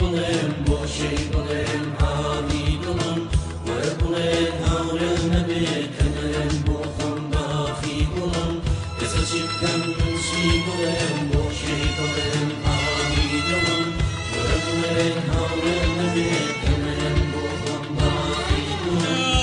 بڵێم بۆشەی بڵێم هاوی دڵم وەرە بڵێن هاورە نەبێ کەمەن بۆ خۆم باخی گوڵم ئێستا چی بکەم چی بڵێم بۆشەی بڵێم هاوی دڵم وەرە بڵێن هاورە نەبێ کەمەن بۆ خۆم باخی گوڵم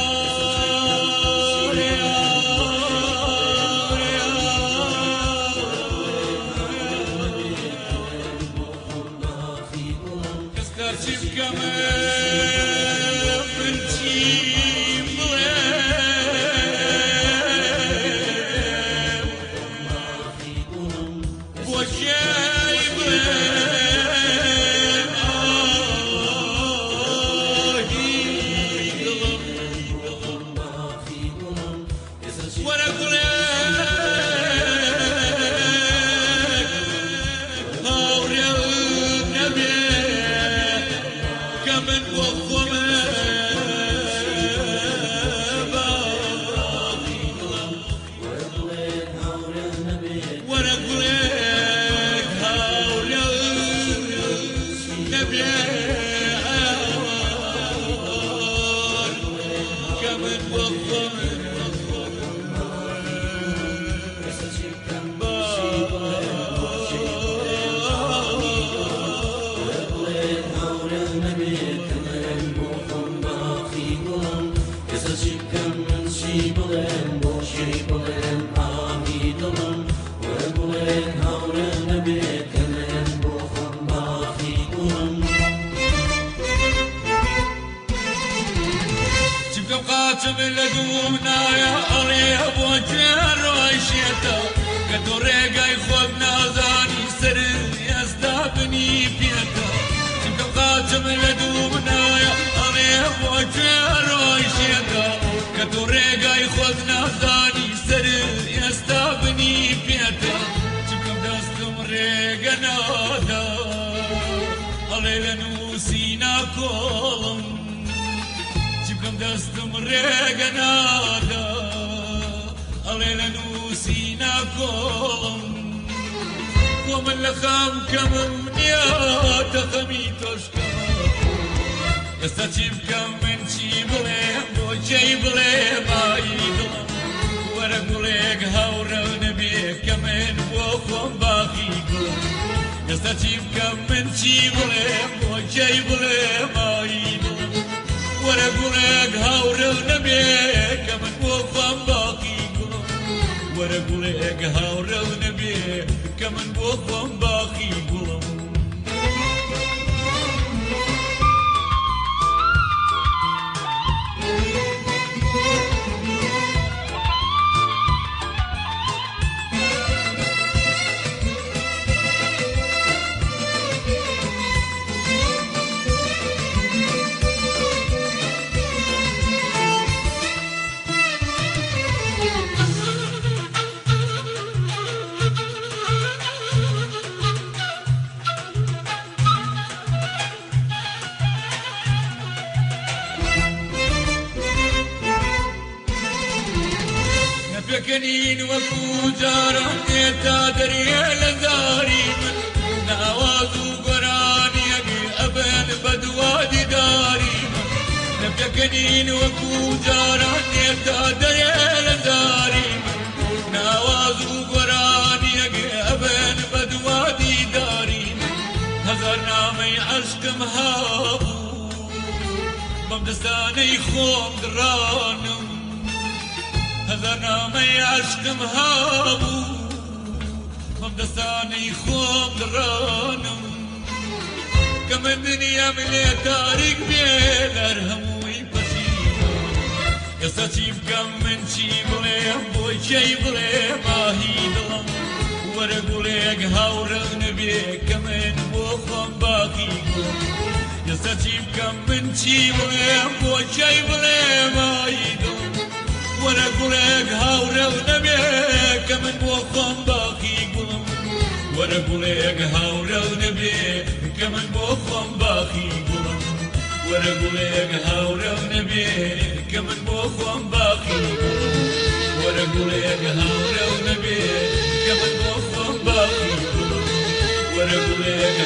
من لدومنا يا أريب وجر وعيشيتا كدوريقا يخوض نازاني سر يستابني بيتا تبقى من لدومنا يا أريب وجر وعيشيتا كدوريقا يخوض نازاني سر يستابني بيتا تبقى دستم ريقا نادا عليلا نوسينا كولم كم دستم ريقا نادا علينا نوسينا كولم ومن لخام كم منيات خميتوش كم يستجيب كم من شي بليم وشي بليم عيدلم ورقليك هاورا نبيك كمين بوخم باقي قلم يستجيب كم من شي بليم وشي بليم عيدلم ورقلك هاورا نبيك كمن بوخم باقي قلم ورقلك هاورا نبيك كمن بوخم باقي قلم فكنين وفوجارا نيتا دريا لزاري من ناوازو قراني أبن بدوادي داري من فكنين وفوجارا نيتا دريا لزاري من ناوازو قراني أبن بدوادي داري هزار نامي عشق مهابو بمدستاني خوم درانم هذا نامي عشق مهابو ممدستاني خوم درانم كم الدنيا ملي تاريخ بيل ارهموي بسيطة يستجيب كم من شي بليم بوي شي بليم آهي دلم ورقليك هاورا نبيك كمن بوخم باقي قلم يستجيب كم من شي بليم بوي شي بليم آهي دلم ورقلك هاورا ونبيك كمن بوخم باقي قلم ورقلك هاورا ونبيك كمن بوخم باقي قلم ورقلك هاورا ونبيك كمن بوخم باقي قلم ورقلك هاورا ونبيك كمن بوخم باقي قلم ورقلك